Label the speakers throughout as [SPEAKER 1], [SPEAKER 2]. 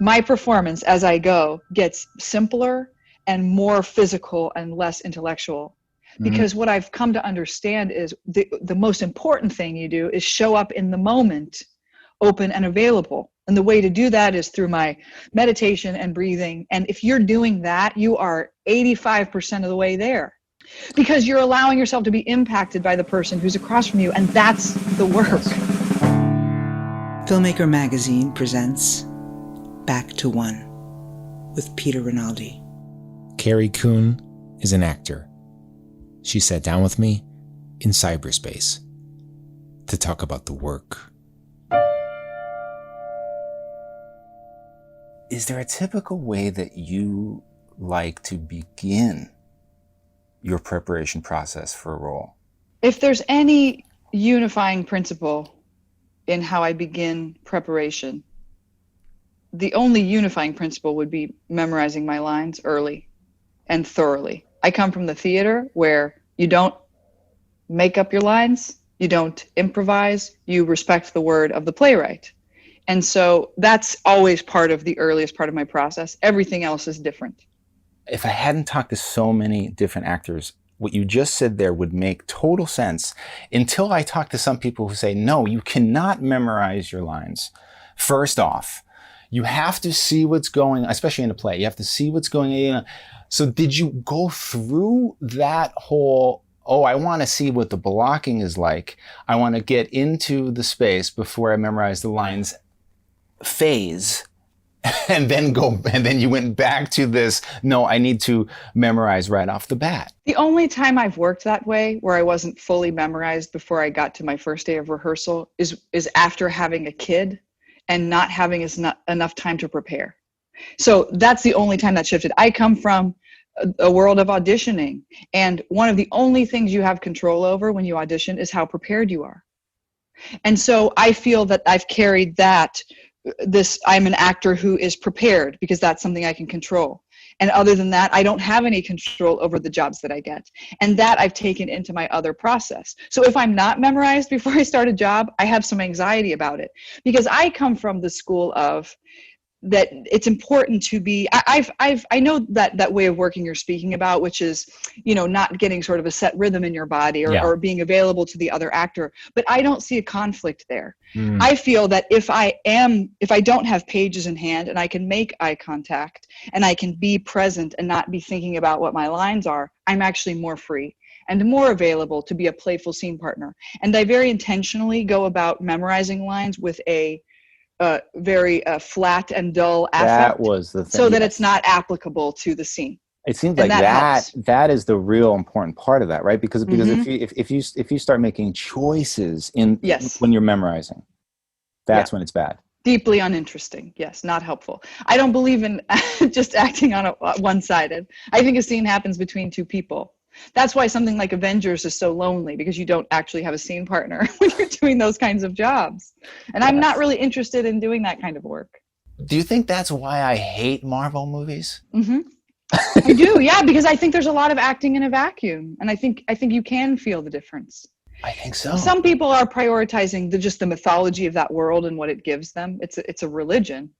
[SPEAKER 1] my performance as I go gets simpler and more physical and less intellectual. Because what I've come to understand is the most important thing you do is show up in the moment, open and available. And the way to do that is through my meditation and breathing. And if you're doing that, you are 85% of the way there, because you're allowing yourself to be impacted by the person who's across from you. And that's the work.
[SPEAKER 2] Filmmaker Magazine presents Back to One with Peter Rinaldi.
[SPEAKER 3] Carrie Coon is an actor. She sat down with me in cyberspace to talk about the work.
[SPEAKER 4] Is there a typical way that you like to begin your preparation process for a role?
[SPEAKER 1] If there's any unifying principle in how I begin preparation, the only unifying principle would be memorizing my lines early and thoroughly. I come from the theater where you don't make up your lines, you don't improvise, you respect the word of the playwright. And so that's always part of the earliest part of my process. Everything else is different.
[SPEAKER 4] If I hadn't talked to so many different actors, what you just said there would make total sense until I talk to some people who say, no, you cannot memorize your lines. First off, you have to see what's going, especially in a play, you have to see what's going on. So did you go through that whole, I want to see what the blocking is like. I want to get into the space before I memorize the lines phase, and then you went back to this, no, I need to memorize right off the bat.
[SPEAKER 1] The only time I've worked that way, where I wasn't fully memorized before I got to my first day of rehearsal, is after having a kid and not having enough time to prepare. So that's the only time that shifted. I come from a world of auditioning, and one of the only things you have control over when you audition is how prepared you are. And so I feel that I've carried that, I'm an actor who is prepared because that's something I can control. And other than that, I don't have any control over the jobs that I get. And that I've taken into my other process. So if I'm not memorized before I start a job, I have some anxiety about it, because I come from the school of that it's important to be, I know that way of working you're speaking about, which is, not getting sort of a set rhythm in your body or being available to the other actor, but I don't see a conflict there. I feel that if I don't have pages in hand and I can make eye contact and I can be present and not be thinking about what my lines are, I'm actually more free and more available to be a playful scene partner. And I very intentionally go about memorizing lines with a very flat and dull affect.
[SPEAKER 4] That was the thing.
[SPEAKER 1] So that it's not applicable to the scene.
[SPEAKER 4] It seems like that is the real important part of that, right? Because if you start making choices when you're memorizing, that's when it's bad.
[SPEAKER 1] Deeply uninteresting. Yes, not helpful. I don't believe in just acting on one-sided. I think a scene happens between two people. That's why something like Avengers is so lonely, because you don't actually have a scene partner when you're doing those kinds of jobs. And I'm not really interested in doing that kind of work.
[SPEAKER 4] Do you think that's why I hate Marvel movies?
[SPEAKER 1] I do, yeah, because I think there's a lot of acting in a vacuum. And I think you can feel the difference.
[SPEAKER 4] I think so.
[SPEAKER 1] Some people are prioritizing the mythology of that world and what it gives them. It's a religion.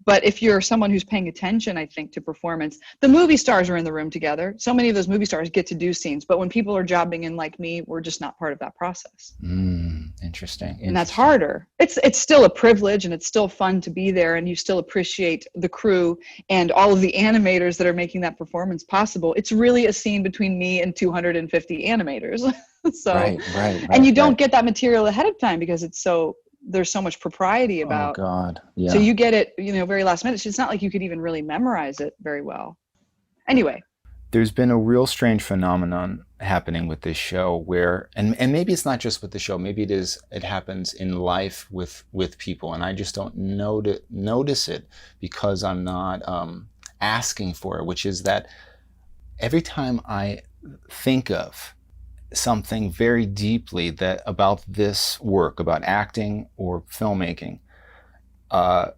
[SPEAKER 1] But if you're someone who's paying attention, I think, to performance, the movie stars are in the room together. So many of those movie stars get to do scenes. But when people are jobbing in like me, we're just not part of that process.
[SPEAKER 4] Interesting.
[SPEAKER 1] And that's harder. It's still a privilege, and it's still fun to be there. And you still appreciate the crew and all of the animators that are making that performance possible. It's really a scene between me and 250 animators. Right. And you don't get that material ahead of time because there's so much propriety about.
[SPEAKER 4] Oh God. Yeah.
[SPEAKER 1] So you get it, very last minute. It's not like you could even really memorize it very well. Anyway.
[SPEAKER 4] There's been a real strange phenomenon happening with this show where, and maybe it's not just with the show, maybe it happens in life with people, and I just don't notice it because I'm not asking for it, which is that every time I think of something very deeply about this work, about acting or filmmaking, an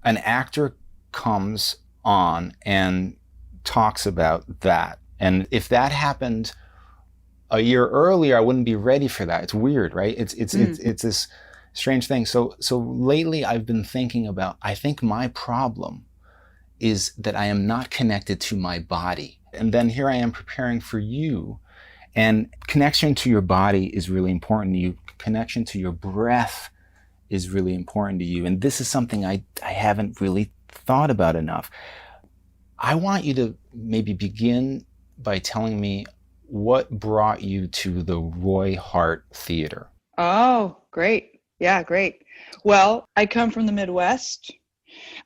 [SPEAKER 4] actor comes on and talks about that. And if that happened a year earlier, I wouldn't be ready for that. It's weird, right? It's this Strange thing. So lately I've been thinking about, I think my problem is that I am not connected to my body. And then here I am preparing for you. And connection to your body is really important to you. Connection to your breath is really important to you. And this is something I haven't really thought about enough. I want you to maybe begin by telling me what brought you to the Roy Hart Theater.
[SPEAKER 1] Oh, great. Yeah, great. Well, I come from the Midwest.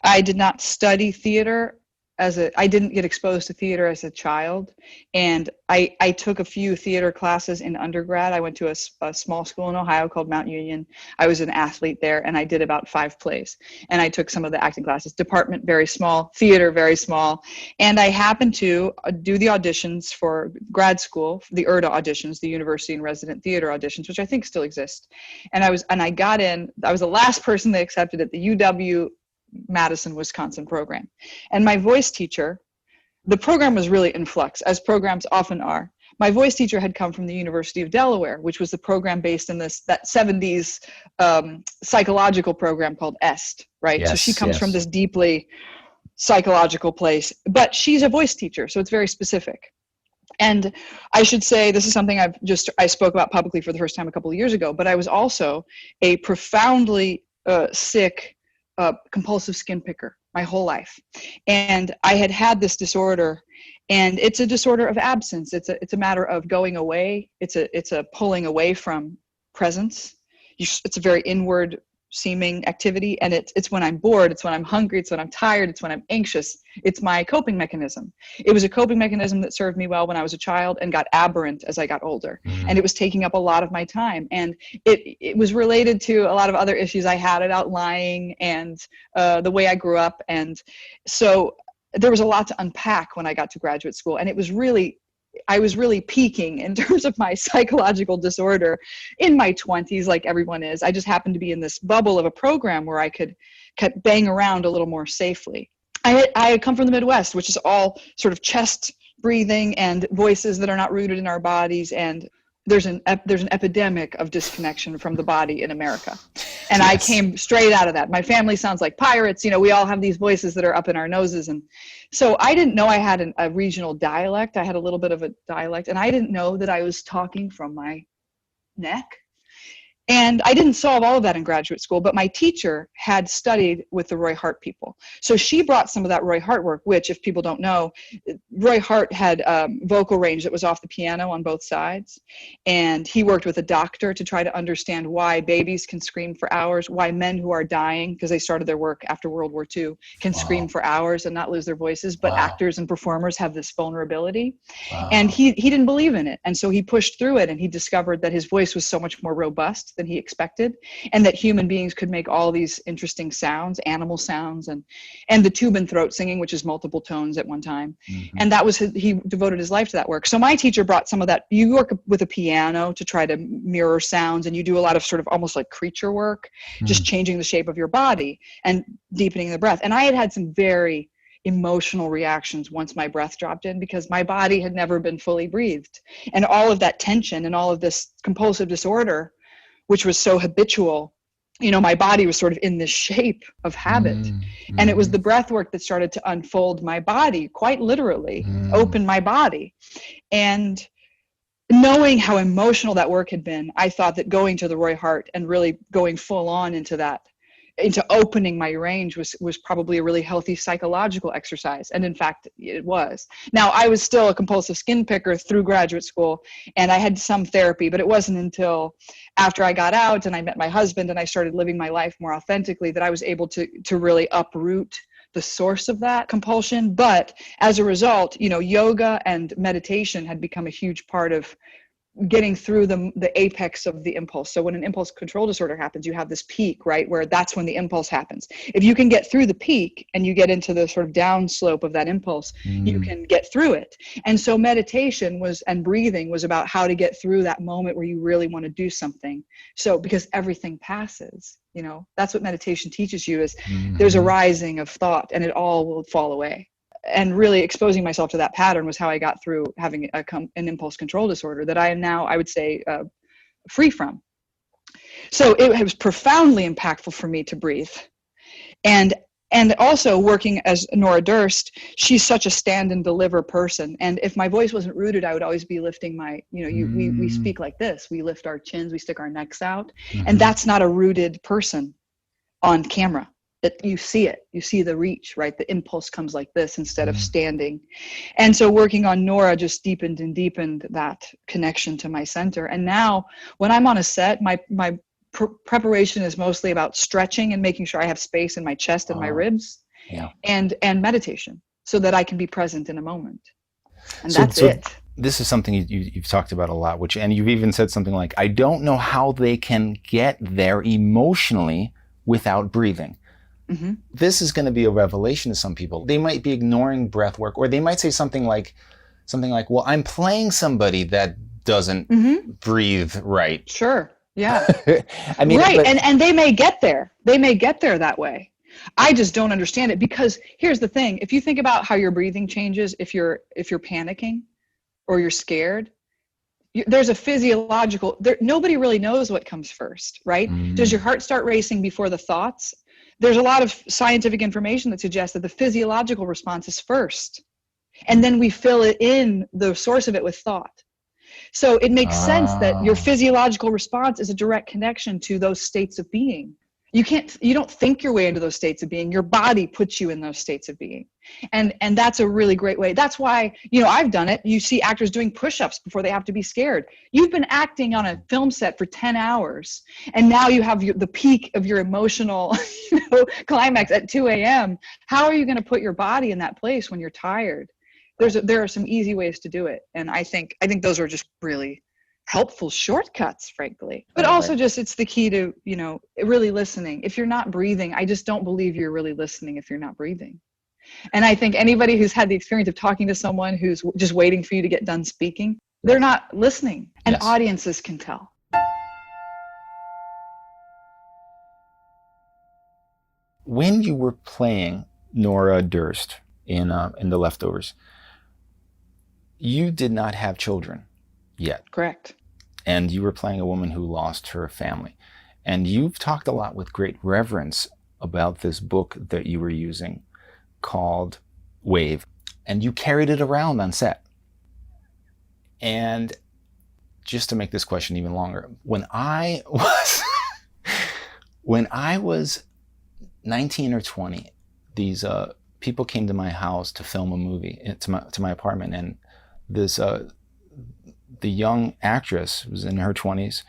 [SPEAKER 1] I did not study theater I didn't get exposed to theater as a child. And I took a few theater classes in undergrad. I went to a small school in Ohio called Mount Union. I was an athlete there, and I did about 5 plays. And I took some of the acting classes. Department, very small. Theater, very small. And I happened to do the auditions for grad school, the URTA auditions, the University and Resident Theater auditions, which I think still exist. And I got in. I was the last person they accepted at the UW Madison, Wisconsin program. And my voice teacher, the program was really in flux, as programs often are. My voice teacher had come from the University of Delaware, which was the program based in that 70s psychological program called EST, right?
[SPEAKER 4] Yes,
[SPEAKER 1] so she comes from this deeply psychological place, but she's a voice teacher, so it's very specific. And I should say, this is something I spoke about publicly for the first time a couple of years ago, but I was also a profoundly sick compulsive skin picker my whole life. And I had this disorder, and it's a disorder of absence. It's a matter of going away. It's a pulling away from presence. It's a very inward seeming activity. And it's when I'm bored, it's when I'm hungry, it's when I'm tired, it's when I'm anxious. It's my coping mechanism. It was a coping mechanism that served me well when I was a child and got aberrant as I got older. And it was taking up a lot of my time. And it was related to a lot of other issues I had about lying and the way I grew up. And so there was a lot to unpack when I got to graduate school. And I was really peaking in terms of my psychological disorder in my 20s, like everyone is. I just happened to be in this bubble of a program where I could bang around a little more safely. I had come from the Midwest, which is all sort of chest breathing and voices that are not rooted in our bodies. And there's an epidemic of disconnection from the body in America. And yes. I came straight out of that. My family sounds like pirates. We all have these voices that are up in our noses. And so I didn't know I had a regional dialect. I had a little bit of a dialect, and I didn't know that I was talking from my neck. And I didn't solve all of that in graduate school, but my teacher had studied with the Roy Hart people. So she brought some of that Roy Hart work, which, if people don't know, Roy Hart had vocal range that was off the piano on both sides. And he worked with a doctor to try to understand why babies can scream for hours, why men who are dying, because they started their work after World War II, can scream for hours and not lose their voices. But actors and performers have this vulnerability. And he didn't believe in it. And so he pushed through it, and he discovered that his voice was so much more robust than he expected, and that human beings could make all these interesting sounds, animal sounds, and the tube and throat singing, which is multiple tones at one time. And that was he devoted his life to that work. So my teacher brought some of that. You work with a piano to try to mirror sounds, and you do a lot of sort of almost like creature work, just changing the shape of your body and deepening the breath. And I had some very emotional reactions once my breath dropped in, because my body had never been fully breathed, and all of that tension and all of this compulsive disorder, which was so habitual, my body was sort of in this shape of habit. And it was the breath work that started to unfold my body, quite literally, open my body. And knowing how emotional that work had been, I thought that going to the Roy Hart and really going full on into opening my range was probably a really healthy psychological exercise. And in fact, it was. Now, I was still a compulsive skin picker through graduate school, and I had some therapy, but it wasn't until after I got out and I met my husband and I started living my life more authentically that I was able to really uproot the source of that compulsion. But as a result, yoga and meditation had become a huge part of getting through the apex of the impulse. So when an impulse control disorder happens, you have this peak, right, where that's when the impulse happens. If you can get through the peak and you get into the sort of downslope of that impulse, you can get through it. And so meditation and breathing was about how to get through that moment where you really want to do something. So because everything passes, that's what meditation teaches you, is there's a rising of thought and it all will fall away. And really exposing myself to that pattern was how I got through having an impulse control disorder that I am now, I would say, free from. So it was profoundly impactful for me to breathe. And also working as Nora Durst, she's such a stand and deliver person. And if my voice wasn't rooted, I would always be lifting my, we speak like this. We lift our chins, we stick our necks out. And that's not a rooted person on camera. That you see it, you see the reach, right? The impulse comes like this instead of standing. And so working on Nora just deepened and deepened that connection to my center. And now when I'm on a set, my preparation is mostly about stretching and making sure I have space in my chest and my ribs, and meditation, so that I can be present in a moment. And that's it.
[SPEAKER 4] This is something you've talked about a lot, and you've even said something like, I don't know how they can get there emotionally without breathing. This is going to be a revelation to some people. They might be ignoring breath work, or they might say something like, well, I'm playing somebody that doesn't breathe right.
[SPEAKER 1] Sure. Yeah.
[SPEAKER 4] I mean,
[SPEAKER 1] right. And they may get there. They may get there that way. I just don't understand it, because here's the thing. If you think about how your breathing changes, if you're panicking or you're scared, there's a physiological, nobody really knows what comes first, right? Does your heart start racing before the thoughts? There's a lot of scientific information that suggests that the physiological response is first. And then we fill it in, the source of it, with thought. So it makes sense that your physiological response is a direct connection to those states of being. You don't think your way into those states of being. Your body puts you in those states of being. And that's a really great way. That's why, I've done it. You see actors doing push-ups before they have to be scared. You've been acting on a film set for 10 hours, and now you have the peak of your emotional climax at 2 a.m. How are you going to put your body in that place when you're tired? There are some easy ways to do it. And I think those are just really helpful shortcuts, frankly. But also just, it's the key to, really listening. If you're not breathing, I just don't believe you're really listening if you're not breathing. And I think anybody who's had the experience of talking to someone who's just waiting for you to get done speaking, they're not listening. And audiences can tell.
[SPEAKER 4] When you were playing Nora Durst in The Leftovers, you did not have children yet.
[SPEAKER 1] Correct.
[SPEAKER 4] And you were playing a woman who lost her family. And you've talked a lot with great reverence about this book that you were using called Wave. And you carried it around on set. And just to make this question even longer, when I was 19 or 20, these people came to my house to film a movie, to my apartment, and the young actress, who was in her 20s,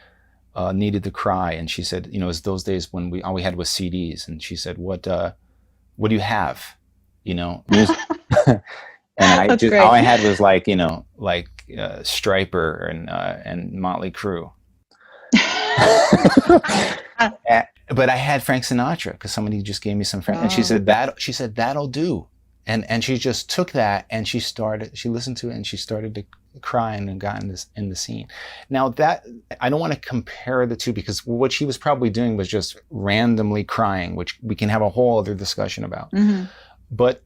[SPEAKER 4] needed to cry, and she said, it was those days when all we had was CDs, and she said, what do you have? Music. And all I had was Stryper and Motley Crue. But I had Frank Sinatra because somebody just gave me some Frank, and she said that'll do. And she just took that and she listened to it and she started to cry and got in the scene. Now that, I don't want to compare the two, because what she was probably doing was just randomly crying, which we can have a whole other discussion about. But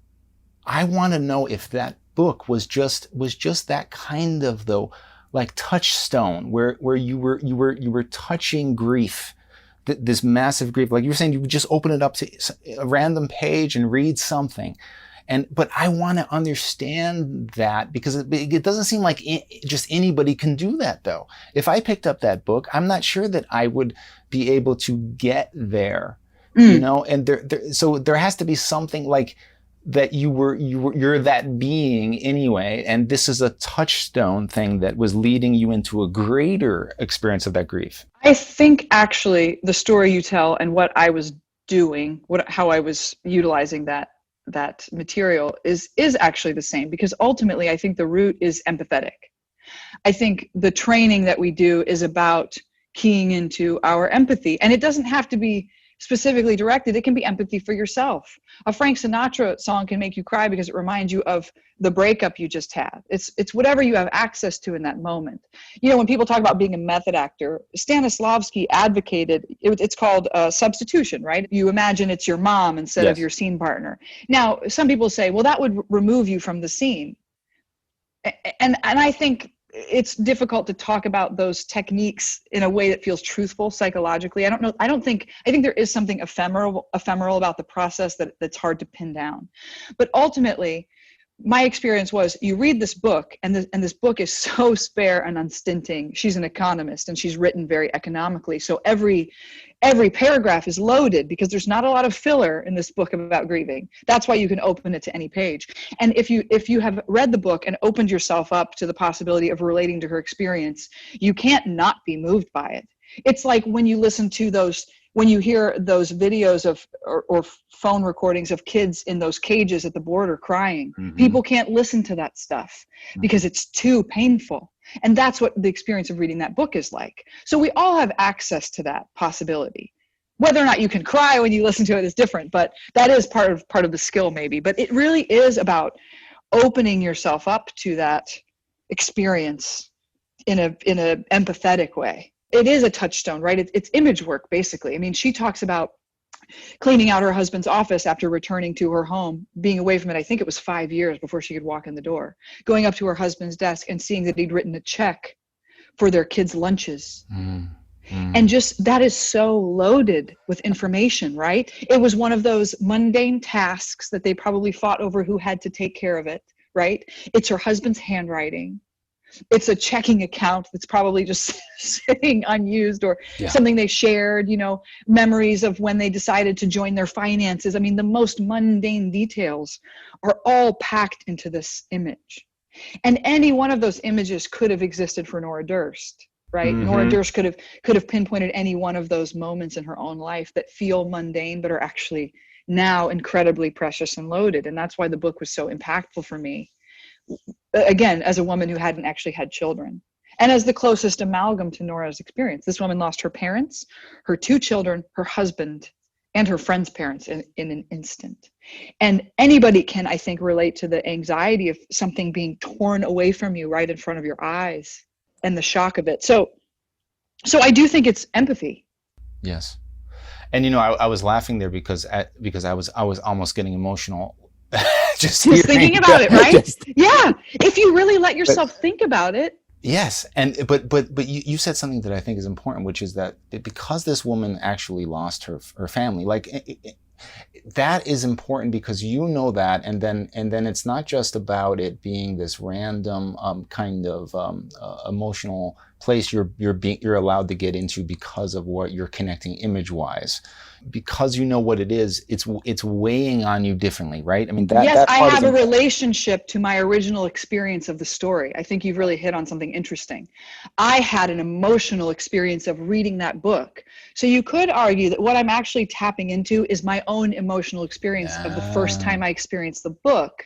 [SPEAKER 4] I want to know if that book was just that kind of, though, like touchstone, where you were touching grief, this massive grief. Like you were saying, you would just open it up to a random page and read something. But I want to understand that, because it doesn't seem like just anybody can do that, though. If I picked up that book, I'm not sure that I would be able to get there, and so there has to be something like that. You're that being anyway, and this is a touchstone thing that was leading you into a greater experience of that grief.
[SPEAKER 1] I think actually the story you tell and what I was doing, how I was utilizing that material is actually the same, because ultimately I think the root is empathetic. I think the training that we do is about keying into our empathy, and it doesn't have to be specifically directed. It can be empathy for yourself. A Frank Sinatra song can make you cry because it reminds you of the breakup you just had. It's whatever you have access to in that moment. When people talk about being a method actor, Stanislavski advocated, it's called substitution, right? You imagine it's your mom instead of your scene partner. Now, some people say, well, that would remove you from the scene. And I think it's difficult to talk about those techniques in a way that feels truthful psychologically. I don't know. I think there is something ephemeral about the process that's hard to pin down. But ultimately, my experience was, you read this book, and this book is so spare and unstinting. She's an economist, and she's written very economically. So every paragraph is loaded, because there's not a lot of filler in this book about grieving. That's why you can open it to any page. And if you have read the book and opened yourself up to the possibility of relating to her experience, you can't not be moved by it. It's like when you listen to when you hear those videos of or phone recordings of kids in those cages at the border crying. Mm-hmm. People can't listen to that stuff because it's too painful. And that's what the experience of reading that book is like. So we all have access to that possibility. Whether or not you can cry when you listen to it is different, but that is part of the skill maybe. But it really is about opening yourself up to that experience in a empathetic way. It is a touchstone, right? It's image work, basically. I mean, she talks about cleaning out her husband's office after returning to her home, being away from it. I think it was 5 years before she could walk in the door, going up to her husband's desk and seeing that he'd written a check for their kids' lunches. And just, that is so loaded with information, right? It was one of those mundane tasks that they probably fought over who had to take care of it, right? It's her husband's handwriting. It's a checking account that's probably just sitting unused, or something they shared, memories of when they decided to join their finances. I mean, the most mundane details are all packed into this image. And any one of those images could have existed for Nora Durst, right? Mm-hmm. Nora Durst could have pinpointed any one of those moments in her own life that feel mundane, but are actually now incredibly precious and loaded. And that's why the book was so impactful for me. Again, as a woman who hadn't actually had children, and as the closest amalgam to Nora's experience. This woman lost her parents, her 2 children, her husband, and her friend's parents in an instant. And anybody can, I think, relate to the anxiety of something being torn away from you right in front of your eyes, and the shock of it. So I do think it's empathy.
[SPEAKER 4] Yes. And I was laughing there because I was almost getting emotional. Just
[SPEAKER 1] thinking about it, right? Yeah. If you really let yourself think about it.
[SPEAKER 4] Yes. And but you said something that I think is important, which is that because this woman actually lost her family, that is important, because that, and then it's not just about it being this random kind of emotional place you're allowed to get into because of what you're connecting image wise. Because what it is, it's weighing on you differently, right? I mean,
[SPEAKER 1] yes, I have a relationship to my original experience of the story. I think you've really hit on something interesting. I had an emotional experience of reading that book. So you could argue that what I'm actually tapping into is my own emotional experience of the first time I experienced the book,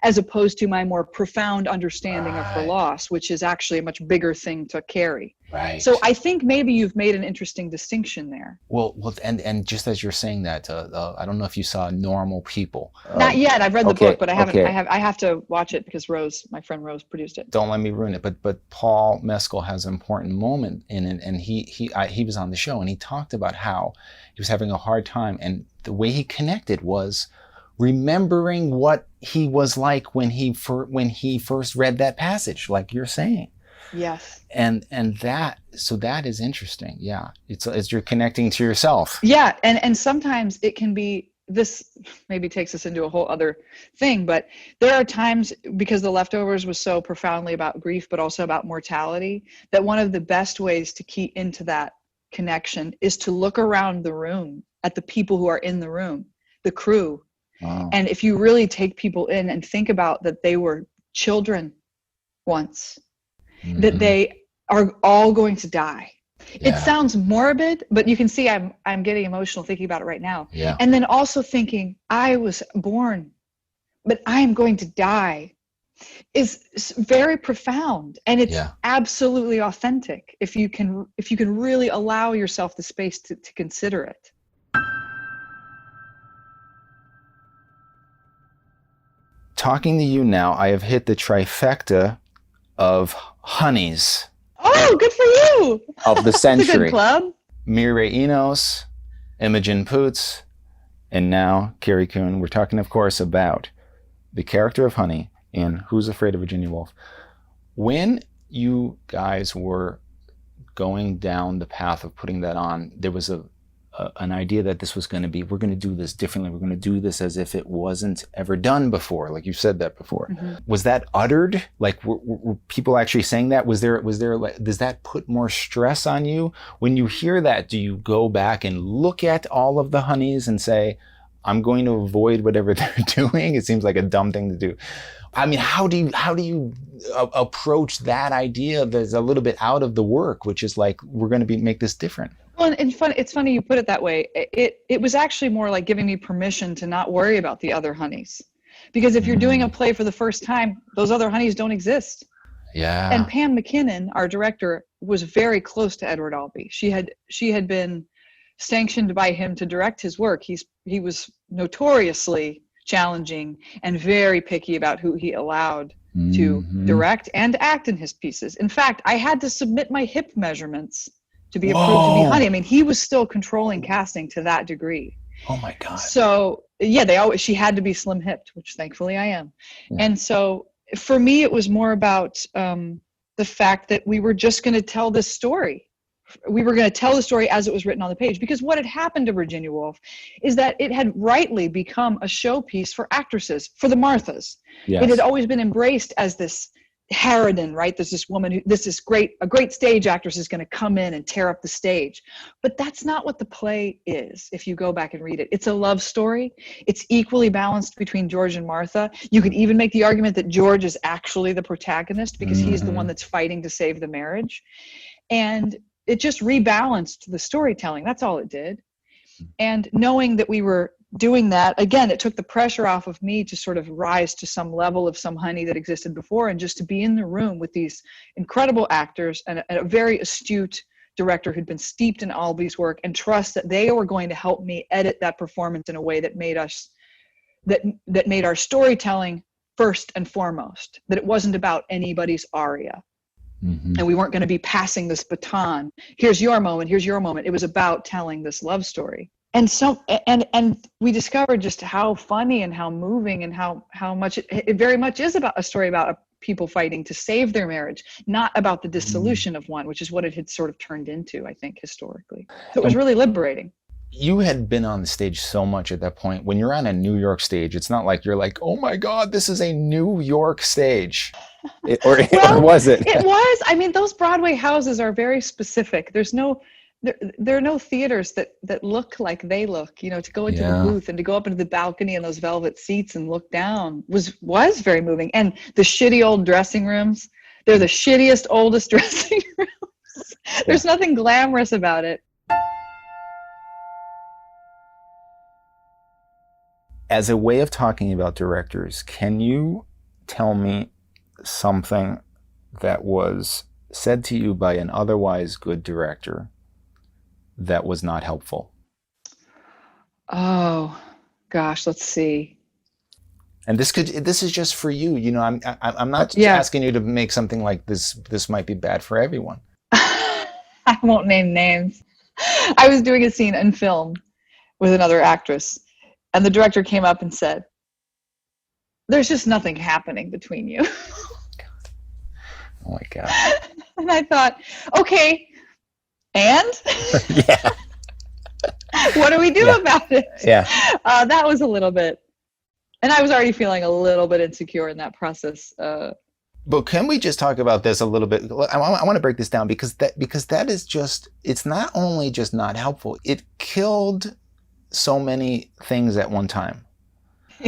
[SPEAKER 1] as opposed to my more profound understanding of her loss, which is actually a much bigger thing to carry.
[SPEAKER 4] Right.
[SPEAKER 1] So I think maybe you've made an interesting distinction there.
[SPEAKER 4] Well, and just as you're saying that, I don't know if you saw Normal People.
[SPEAKER 1] Not yet. I've read the book, but I haven't. I have to watch it because my friend Rose, produced it.
[SPEAKER 4] Don't let me ruin it. But Paul Mescal has an important moment in it, and he was on the show, and he talked about how he was having a hard time, and the way he connected was remembering what he was like when he first read that passage, like you're saying.
[SPEAKER 1] Yes.
[SPEAKER 4] And that is interesting. Yeah. It's you're connecting to yourself.
[SPEAKER 1] Yeah. And sometimes it can be, this maybe takes us into a whole other thing, but there are times, because The Leftovers was so profoundly about grief, but also about mortality, that one of the best ways to key into that connection is to look around the room at the people who are in the room, the crew. Wow. And if you really take people in and think about that they were children once, that they are all going to die. Yeah. It sounds morbid, but you can see I'm getting emotional thinking about it right now.
[SPEAKER 4] Yeah.
[SPEAKER 1] And then also thinking, I was born, but I am going to die, is very profound, and it's absolutely authentic if you can really allow yourself the space to consider it.
[SPEAKER 4] Talking to you now, I have hit the trifecta of honeys.
[SPEAKER 1] Oh, good for you!
[SPEAKER 4] Of the century.
[SPEAKER 1] It's a good club.
[SPEAKER 4] Mireille Enos, Imogen Poots, and now Carrie Coon. We're talking, of course, about the character of Honey in Who's Afraid of Virginia Woolf. When you guys were going down the path of putting that on, there was an idea that this was going to be, we're going to do this differently. We're going to do this as if it wasn't ever done before. Like you said that before. Mm-hmm. Was that uttered? Like were people actually saying that? Was there like, does that put more stress on you? When you hear that, do you go back and look at all of the honeys and say, I'm going to avoid whatever they're doing? It seems like a dumb thing to do. I mean, how do you approach that idea that's a little bit out of the work, which is like, we're going to make this different?
[SPEAKER 1] Well, and it's funny you put it that way. It was actually more like giving me permission to not worry about the other honeys. Because if you're doing a play for the first time, those other honeys don't exist.
[SPEAKER 4] Yeah.
[SPEAKER 1] And Pam McKinnon, our director, was very close to Edward Albee. She had been sanctioned by him to direct his work. He was notoriously challenging and very picky about who he allowed to direct and act in his pieces. In fact, I had to submit my hip measurements to be approved to be honey. I mean, he was still controlling casting to that degree.
[SPEAKER 4] Oh my God.
[SPEAKER 1] So yeah, she had to be slim hipped, which thankfully I am. Yeah. And so for me, it was more about the fact that we were just going to tell this story. We were going to tell the story as it was written on the page, because what had happened to Virginia Woolf is that it had rightly become a showpiece for actresses, for the Marthas. Yes. It had always been embraced as this harridan, right? There's this woman a great stage actress is going to come in and tear up the stage. But that's not what the play is. If you go back and read it, it's a love story. It's equally balanced between George and Martha. You could even make the argument that George is actually the protagonist because he's the one that's fighting to save the marriage. And it just rebalanced the storytelling. That's all it did. And knowing that we were doing that, again, it took the pressure off of me to sort of rise to some level of some honey that existed before, and just to be in the room with these incredible actors and a very astute director who'd been steeped in Albee's work, and trust that they were going to help me edit that performance in a way that made us, that made our storytelling first and foremost, that it wasn't about anybody's aria. Mm-hmm. And we weren't going to be passing this baton. Here's your moment. Here's your moment. It was about telling this love story. And so, and we discovered just how funny and how moving and how much it very much is about a story about people fighting to save their marriage, not about the dissolution of one, which is what it had sort of turned into, I think, historically. So it was really liberating.
[SPEAKER 4] You had been on the stage so much at that point. When you're on a New York stage, it's not like you're like, oh my God, this is a New York stage. Or was it?
[SPEAKER 1] It was. I mean, those Broadway houses are very specific. There are no theaters that look like they look. You know, to go into the booth and to go up into the balcony and those velvet seats and look down was very moving. And the shitty old dressing rooms, they're the shittiest, oldest dressing rooms. There's nothing glamorous about it.
[SPEAKER 4] As a way of talking about directors, can you tell me something that was said to you by an otherwise good director that was not helpful?
[SPEAKER 1] Oh, gosh, let's see.
[SPEAKER 4] And this is just for you. You know, I'm not asking you to make something like this. This might be bad for everyone.
[SPEAKER 1] I won't name names. I was doing a scene in film with another actress, and the director came up and said, "There's just nothing happening between you."
[SPEAKER 4] Oh my God.
[SPEAKER 1] And I thought, okay, and?
[SPEAKER 4] Yeah.
[SPEAKER 1] What do we do about it?
[SPEAKER 4] Yeah.
[SPEAKER 1] That was a little bit, and I was already feeling a little bit insecure in that process.
[SPEAKER 4] But can we just talk about this a little bit? I want to break this down because that is just, it's not only just not helpful, it killed so many things at one time.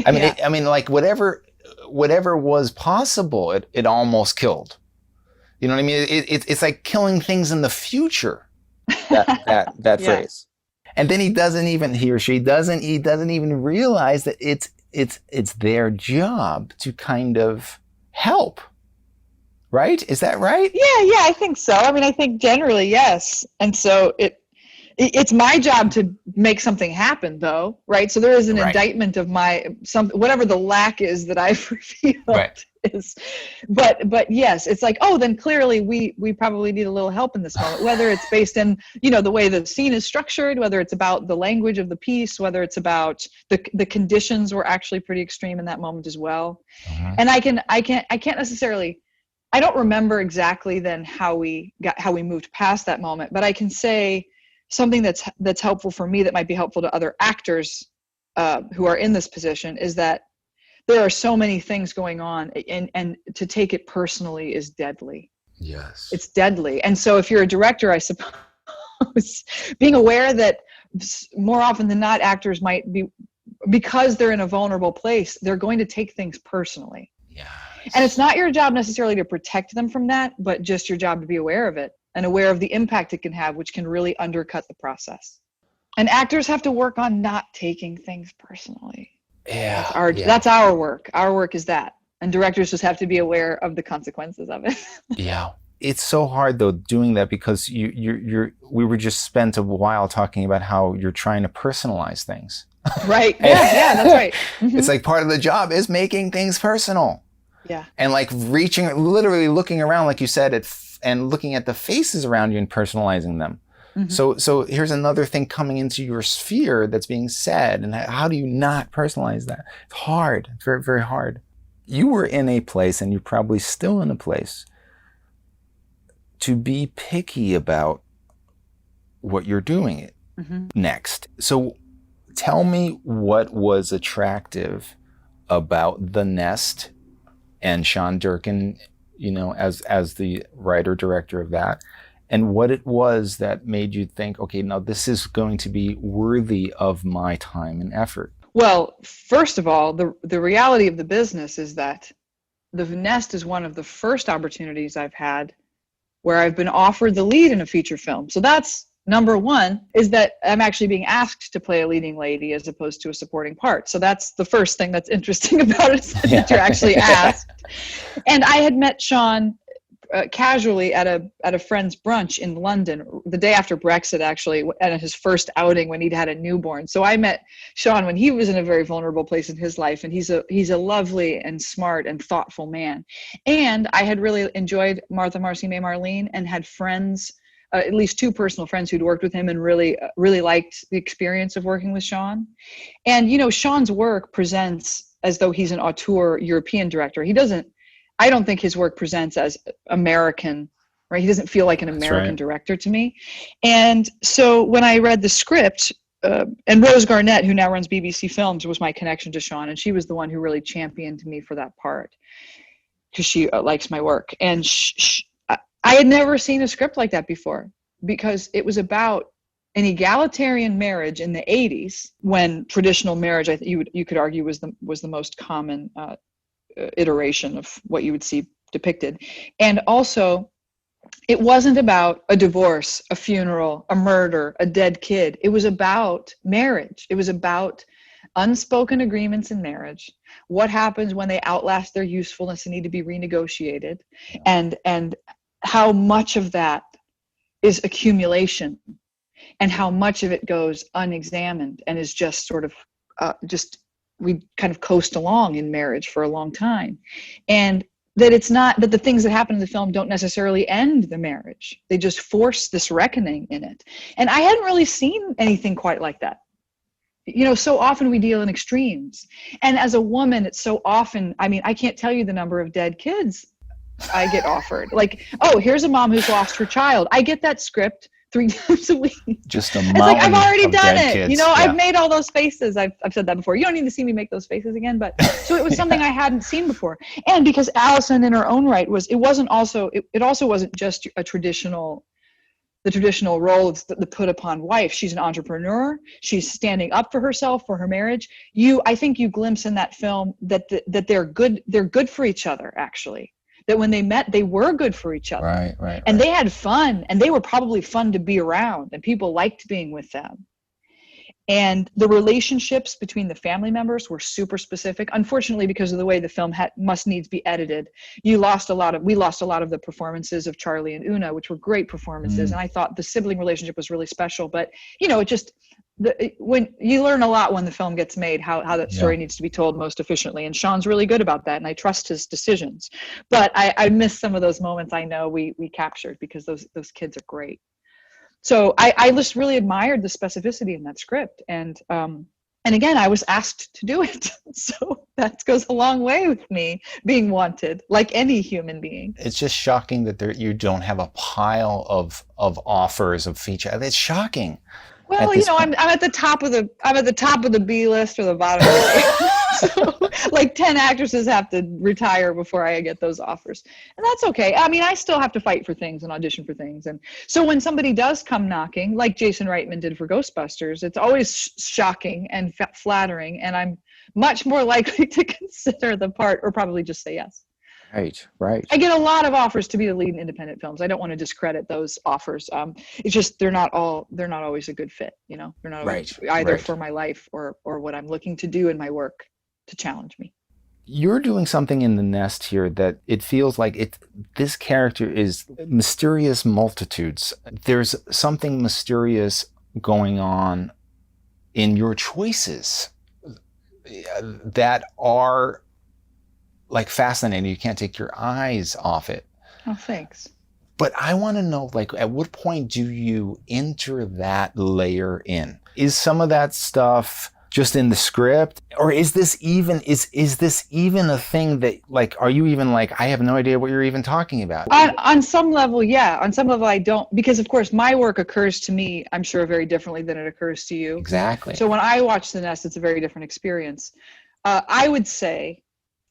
[SPEAKER 4] I mean, like whatever was possible, it almost killed. You know what I mean? It's like killing things in the future. That yeah. Phrase. And then he or she doesn't even realize that it's their job to kind of help. Right? Is that right?
[SPEAKER 1] Yeah, I think so. I mean, I think generally yes. And so it's my job to make something happen, though, right? So there is an indictment of whatever the lack is that I've revealed.
[SPEAKER 4] Right.
[SPEAKER 1] But yes, it's like, oh, then clearly we probably need a little help in this moment, whether it's based in, the way the scene is structured, whether it's about the language of the piece, whether it's about the conditions were actually pretty extreme in that moment as well. Uh-huh. And I can't necessarily I don't remember exactly then how we moved past that moment, but I can say something that's helpful for me that might be helpful to other actors who are in this position is that there are so many things going on, and to take it personally is deadly.
[SPEAKER 4] Yes.
[SPEAKER 1] It's deadly. And so if you're a director, I suppose being aware that more often than not, actors might be, because they're in a vulnerable place, they're going to take things personally.
[SPEAKER 4] Yes.
[SPEAKER 1] And it's not your job necessarily to protect them from that, but just your job to be aware of it and aware of the impact it can have, which can really undercut the process. And actors have to work on not taking things personally.
[SPEAKER 4] Yeah.
[SPEAKER 1] That's our work. Our work is that. And directors just have to be aware of the consequences of it.
[SPEAKER 4] Yeah. It's so hard though doing that, because we were just spent a while talking about how you're trying to personalize things.
[SPEAKER 1] Right. Yeah, that's right. Mm-hmm.
[SPEAKER 4] It's like part of the job is making things personal.
[SPEAKER 1] Yeah.
[SPEAKER 4] And like literally looking around, like you said, and looking at the faces around you and personalizing them. Mm-hmm. So here's another thing coming into your sphere that's being said, and how do you not personalize that? It's hard. It's very, very hard. You were in a place, and you're probably still in a place, to be picky about what you're doing next. So tell me what was attractive about The Nest and Sean Durkin, as the writer director of that, and what it was that made you think, okay, now this is going to be worthy of my time and effort.
[SPEAKER 1] Well, first of all, the reality of the business is that The Nest is one of the first opportunities I've had where I've been offered the lead in a feature film. So that's number one, is that I'm actually being asked to play a leading lady as opposed to a supporting part. So that's the first thing that's interesting about it, is that you're actually asked. And I had met Sean casually at a friend's brunch in London the day after Brexit, actually, at his first outing when he'd had a newborn. So I met Sean when he was in a very vulnerable place in his life, and he's a lovely and smart and thoughtful man. And I had really enjoyed Martha Marcy May Marlene, and had friends, at least two personal friends who'd worked with him, and really liked the experience of working with Sean. And Sean's work presents as though he's an auteur European director. I don't think his work presents as American, right? He doesn't feel like an American director to me. And so when I read the script, and Rose Garnett, who now runs BBC Films, was my connection to Sean, and she was the one who really championed me for that part, because she likes my work. And I had never seen a script like that before, because it was about an egalitarian marriage in the 80s, when traditional marriage, I think you could argue, was the most common iteration of what you would see depicted. And also, it wasn't about a divorce, a funeral, a murder, a dead kid. It was about marriage. It was about unspoken agreements in marriage, what happens when they outlast their usefulness and need to be renegotiated, and how much of that is accumulation, and how much of it goes unexamined and is just sort of we kind of coast along in marriage for a long time. And that the things that happen in the film don't necessarily end the marriage. They just force this reckoning in it. And I hadn't really seen anything quite like that. So often we deal in extremes. And as a woman, it's so often, I can't tell you the number of dead kids I get offered. Like, oh, here's a mom who's lost her child. I get that script 3 times a week.
[SPEAKER 4] Just a
[SPEAKER 1] It's like, I've already done it.
[SPEAKER 4] Kids.
[SPEAKER 1] I've made all those faces. I've said that before. You don't need to see me make those faces again. But so it was something I hadn't seen before. And because Allison, in her own right, it also wasn't just the traditional role of the put upon wife. She's an entrepreneur. She's standing up for herself, for her marriage. I think you glimpse in that film that they're good for each other, actually. That when they met, they were good for each other.
[SPEAKER 4] Right.
[SPEAKER 1] And they had fun, and they were probably fun to be around, and people liked being with them. And the relationships between the family members were super specific. Unfortunately, because of the way the film must needs be edited, we lost a lot of the performances of Charlie and Una, which were great performances. And I thought the sibling relationship was really special. But when you learn a lot when the film gets made, how that story needs to be told most efficiently. And Sean's really good about that, and I trust his decisions. But I miss some of those moments I know we captured, because those kids are great. So I just really admired the specificity in that script. And And again, I was asked to do it. So that goes a long way with me being wanted, like any human being.
[SPEAKER 4] It's just shocking that you don't have a pile of offers of feature. It's shocking.
[SPEAKER 1] Well, you know, I'm at the top of the B list or the bottom of the A. So like 10 actresses have to retire before I get those offers. And that's okay. I mean, I still have to fight for things and audition for things. And so when somebody does come knocking, like Jason Reitman did for Ghostbusters, it's always shocking and flattering. And I'm much more likely to consider the part or probably just say yes.
[SPEAKER 4] Right.
[SPEAKER 1] I get a lot of offers to be the lead in independent films. I don't want to discredit those offers. It's just they're not always a good fit. You know, they're not always either for my life or what I'm looking to do in my work to challenge me.
[SPEAKER 4] You're doing something in The Nest here that it feels like this character is mysterious multitudes. There's something mysterious going on in your choices that are like fascinating. You can't take your eyes off it.
[SPEAKER 1] Oh, thanks.
[SPEAKER 4] But I want to know, like, at what point do you enter that layer in? Is some of that stuff just in the script, or is this even a thing that, like, are you even like, I have no idea what you're even talking about?
[SPEAKER 1] On some level, yeah. On some level, I don't, because of course my work occurs to me, I'm sure, very differently than it occurs to you.
[SPEAKER 4] Exactly.
[SPEAKER 1] So when I watch The Nest, it's a very different experience. I would say,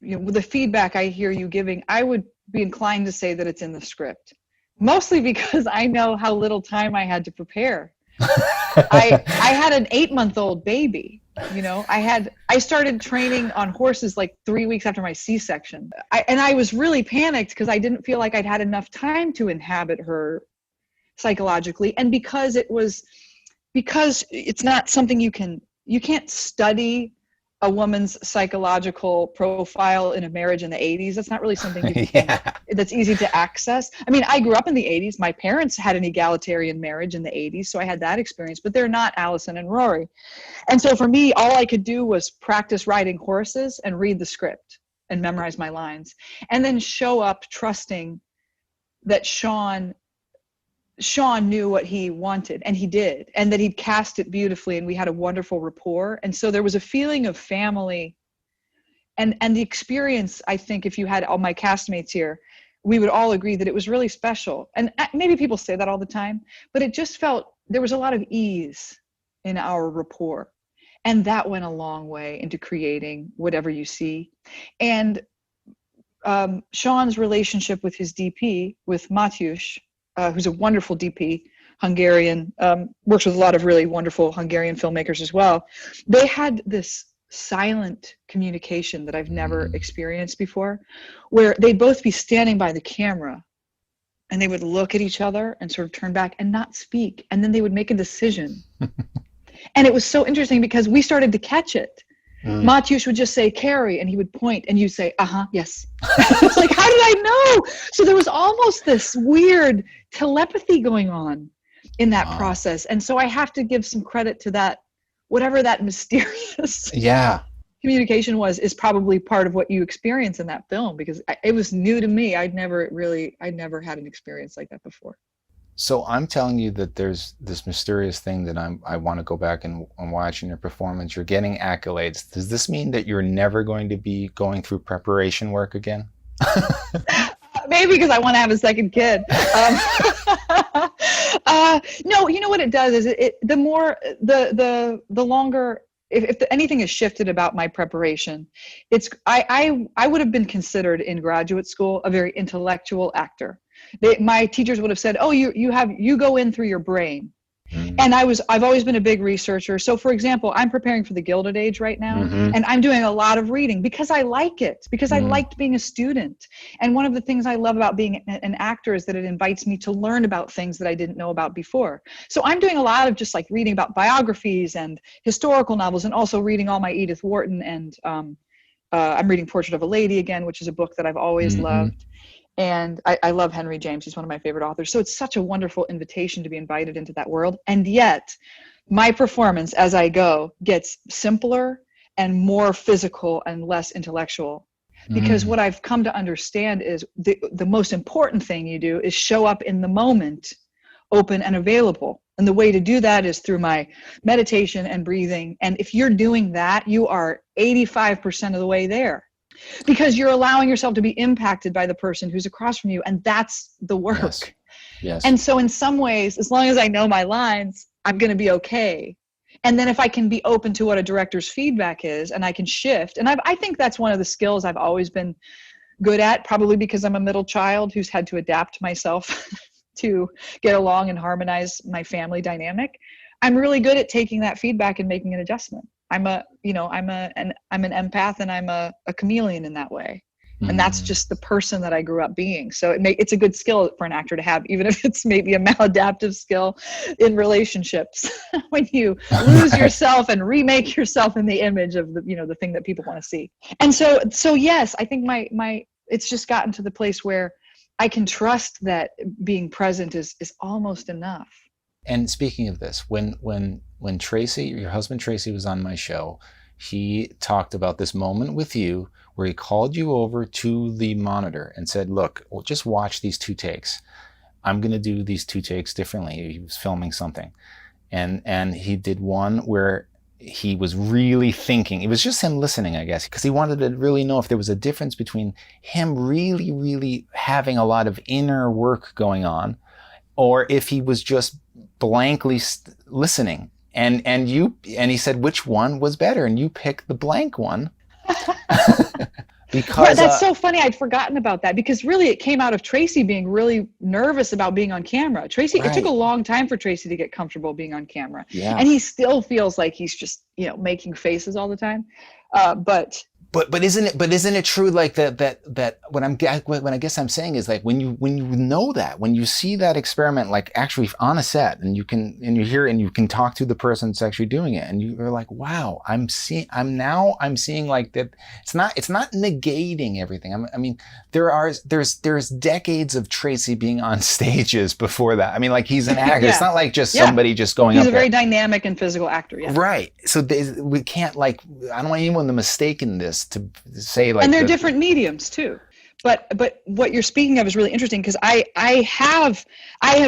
[SPEAKER 1] you know, with the feedback I hear you giving, I would be inclined to say that it's in the script, mostly because I know how little time I had to prepare. I had an 8-month-old baby. You know, I started training on horses like 3 weeks after my C-section. I was really panicked because I didn't feel like I'd had enough time to inhabit her psychologically. And because it's not something you can't study a woman's psychological profile in a marriage in the 80s. That's not really something that's easy to access. I mean, I grew up in the 80s. My parents had an egalitarian marriage in the 80s, so I had that experience, but they're not Allison and Rory. And so for me, all I could do was practice riding horses and read the script and memorize my lines, and then show up trusting that Sean knew what he wanted, and he did, and that he'd cast it beautifully, and we had a wonderful rapport. And so there was a feeling of family and the experience. I think if you had all my castmates here, we would all agree that it was really special. And maybe people say that all the time, but it just felt there was a lot of ease in our rapport. And that went a long way into creating whatever you see. And Sean's relationship with his DP, with Mateusz, who's a wonderful DP, Hungarian, works with a lot of really wonderful Hungarian filmmakers as well. They had this silent communication that I've never experienced before, where they'd both be standing by the camera and they would look at each other and sort of turn back and not speak. And then they would make a decision. And it was so interesting because we started to catch it. Mateusz would just say, Carrie, and he would point, and you'd say, yes. It's like, how did I know? So there was almost this weird telepathy going on in that process. And so I have to give some credit to that, whatever that mysterious communication is probably part of what you experience in that film, because it was new to me. I'd never had an experience like that before.
[SPEAKER 4] So I'm telling you that there's this mysterious thing that I want to go back and watch in your performance. You're getting accolades. Does this mean that you're never going to be going through preparation work again?
[SPEAKER 1] Maybe because I want to have a second kid. No, you know what it does is the longer, if anything has shifted about my preparation, I would have been considered in graduate school a very intellectual actor. My teachers would have said, "Oh, you go in through your brain," and I've always been a big researcher. So, for example, I'm preparing for the Gilded Age right now, and I'm doing a lot of reading because I like it, because I liked being a student. And one of the things I love about being an actor is that it invites me to learn about things that I didn't know about before. So I'm doing a lot of just like reading about biographies and historical novels, and also reading all my Edith Wharton, and I'm reading Portrait of a Lady again, which is a book that I've always loved. And I love Henry James. He's one of my favorite authors. So it's such a wonderful invitation to be invited into that world. And yet my performance as I go gets simpler and more physical and less intellectual. Because what I've come to understand is the most important thing you do is show up in the moment, open and available. And the way to do that is through my meditation and breathing. And if you're doing that, you are 85% of the way there, because you're allowing yourself to be impacted by the person who's across from you. And that's the work.
[SPEAKER 4] Yes. Yes.
[SPEAKER 1] And so in some ways, as long as I know my lines, I'm going to be okay. And then if I can be open to what a director's feedback is, and I can shift. And I think that's one of the skills I've always been good at, probably because I'm a middle child who's had to adapt myself to get along and harmonize my family dynamic. I'm really good at taking that feedback and making an adjustment. I'm an empath, and I'm a chameleon in that way. And that's just the person that I grew up being. So it's a good skill for an actor to have, even if it's maybe a maladaptive skill in relationships, when you lose yourself and remake yourself in the image of the thing that people want to see. And so yes, I think my it's just gotten to the place where I can trust that being present is almost enough.
[SPEAKER 4] And speaking of this, when Tracy, your husband Tracy, was on my show, he talked about this moment with you where he called you over to the monitor and said, look, just watch these 2 takes. I'm going to do these 2 takes differently. He was filming something. And he did one where he was really thinking. It was just him listening, I guess, because he wanted to really know if there was a difference between him really, really having a lot of inner work going on, or if he was just blankly listening. And he said, which one was better? And you picked the blank one. Because
[SPEAKER 1] that's so funny. I'd forgotten about that, because really it came out of Tracy being really nervous about being on camera. Tracy, right. It took a long time for Tracy to get comfortable being on camera. Yeah. And he still feels like he's just, making faces all the time. But
[SPEAKER 4] isn't it true, like that what I guess I'm saying is, like, when you know that, when you see that experiment, like, actually on a set, and you hear and you can talk to the person that's actually doing it, and you're like, wow, I'm seeing like that. It's not negating everything. I mean, there's decades of Tracy being on stages before that. I mean, like, he's an actor. Yeah. It's not like just somebody just going
[SPEAKER 1] he's
[SPEAKER 4] up
[SPEAKER 1] a very dynamic and physical actor. Yeah.
[SPEAKER 4] Right. So we can't, like, I don't want anyone to mistaken this to say, like,
[SPEAKER 1] and they're different mediums too. But what you're speaking of is really interesting, because I have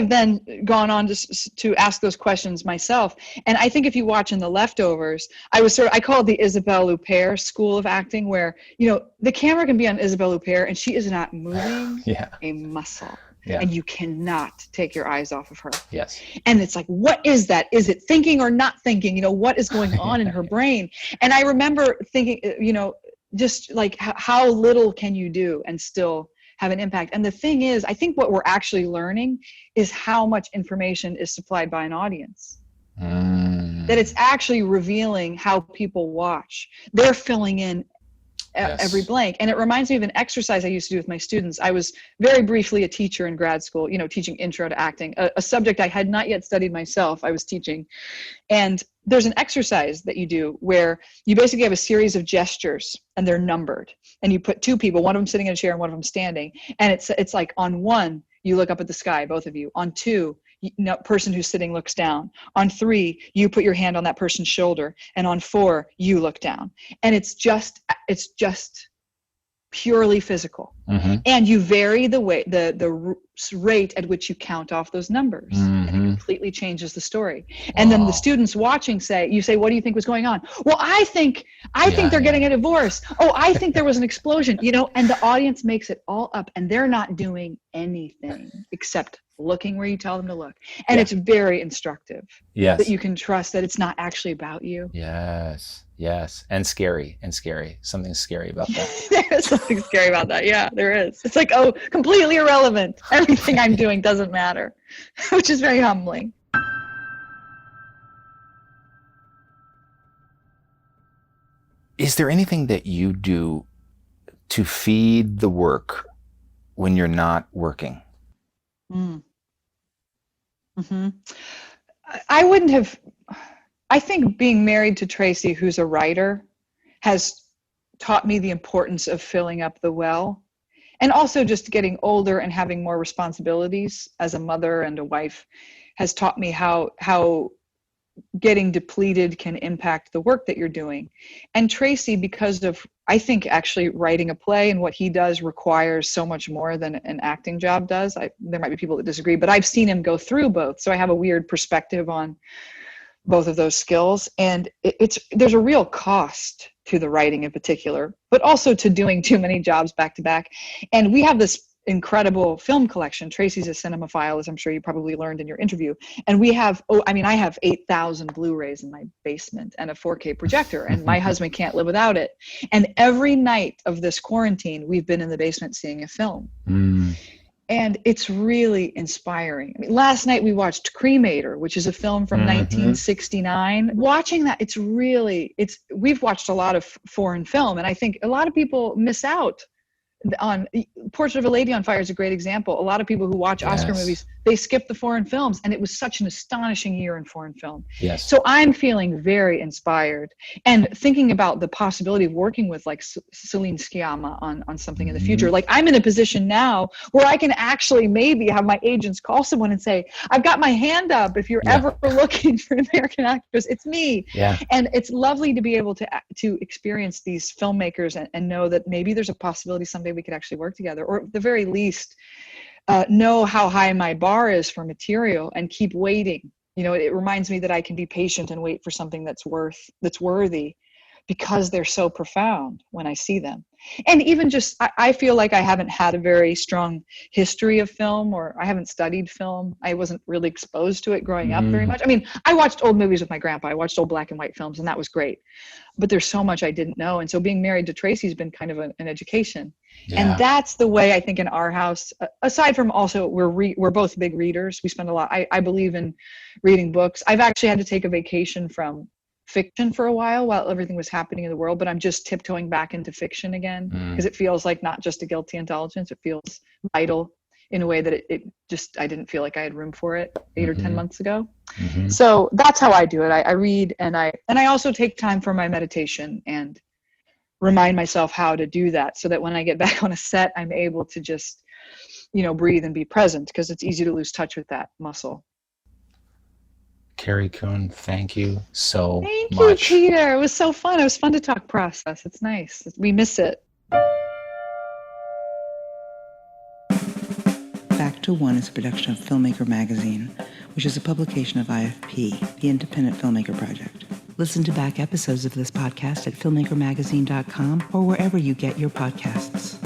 [SPEAKER 1] then gone on to ask those questions myself. And I think if you watch in The Leftovers, I call it the Isabelle Huppert school of acting, where the camera can be on Isabelle Huppert and she is not moving a muscle. Yeah. And you cannot take your eyes off of her.
[SPEAKER 4] Yes.
[SPEAKER 1] And it's like, what is that? Is it thinking or not thinking? What is going on in her brain? And I remember thinking, just like, how little can you do and still have an impact? And the thing is, I think what we're actually learning is how much information is supplied by an audience. That it's actually revealing how people watch. They're filling in every blank. And it reminds me of an exercise I used to do with my students. I was very briefly a teacher in grad school, teaching intro to acting, a subject I had not yet studied myself. I was teaching. And there's an exercise that you do where you basically have a series of gestures, and they're numbered. And you put 2 people, one of them sitting in a chair and one of them standing. And it's like, on 1, you look up at the sky, both of you. On 2, person who's sitting looks down. On 3, you put your hand on that person's shoulder. And on 4, you look down. And it's just purely physical. Mm-hmm. And you vary the way, the rate at which you count off those numbers. Mm-hmm. And it completely changes the story. And then the students watching you say, what do you think was going on? Well, I think they're getting a divorce. Oh, I think there was an explosion, and the audience makes it all up, and they're not doing anything except looking where you tell them to look. And it's very instructive.
[SPEAKER 4] Yes.
[SPEAKER 1] That you can trust that it's not actually about you.
[SPEAKER 4] Yes. And scary. Something scary about that.
[SPEAKER 1] There's something scary about that. Yeah, there is. It's like, completely irrelevant. Everything I'm doing doesn't matter, which is very humbling.
[SPEAKER 4] Is there anything that you do to feed the work when you're not working?
[SPEAKER 1] Mm-hmm. I think being married to Tracy, who's a writer, has taught me the importance of filling up the well. And also just getting older and having more responsibilities as a mother and a wife has taught me how getting depleted can impact the work that you're doing. And Tracy, because of I think actually writing a play and what he does requires so much more than an acting job does. There might be people that disagree, but I've seen him go through both. So I have a weird perspective on both of those skills. And there's a real cost to the writing in particular, but also to doing too many jobs back to back. And we have this incredible film collection. Tracy's a cinemaphile, as I'm sure you probably learned in your interview. And we have, I have 8,000 Blu-rays in my basement and a 4K projector, and my husband can't live without it. And every night of this quarantine, we've been in the basement seeing a film. And it's really inspiring. I mean, last night we watched Cremator, which is a film from 1969. Watching that, we've watched a lot of foreign film, and I think a lot of people miss out on Portrait of a Lady on Fire is a great example. A lot of people who watch Oscar movies, they skip the foreign films, and it was such an astonishing year in foreign film.
[SPEAKER 4] Yes.
[SPEAKER 1] So I'm feeling very inspired and thinking about the possibility of working with like Celine Sciamma on something in the future. Like I'm in a position now where I can actually maybe have my agents call someone and say, I've got my hand up. If you're ever looking for an American actress, it's me. Yeah. And it's lovely to be able to experience these filmmakers and know that maybe there's a possibility someday we could actually work together, or at the very least know how high my bar is for material and keep waiting. You know, it reminds me that I can be patient and wait for something that's worthy, because they're so profound when I see them. And even just, I feel like I haven't had a very strong history of film, or I haven't studied film. I wasn't really exposed to it growing up very much. I mean, I watched old movies with my grandpa. I watched old black and white films, and that was great. But there's so much I didn't know. And so being married to Tracy's been kind of an education. Yeah. And that's the way I think in our house, aside from also we're both big readers. We spend a lot. I believe in reading books. I've actually had to take a vacation from fiction for a while everything was happening in the world, but I'm just tiptoeing back into fiction again, because it feels like not just a guilty indulgence. It feels vital in a way that I didn't feel like I had room for it 8 or 10 months ago. So that's how I do it. I read, and I also take time for my meditation and remind myself how to do that, so that when I get back on a set, I'm able to just, breathe and be present, because it's easy to lose touch with that muscle.
[SPEAKER 4] Carrie Coon, thank you so much.
[SPEAKER 1] Thank you, Peter. It was so fun. It was fun to talk process. It's nice. We miss it.
[SPEAKER 2] Back to One is a production of Filmmaker Magazine, which is a publication of IFP, the Independent Filmmaker Project. Listen to back episodes of this podcast at filmmakermagazine.com or wherever you get your podcasts.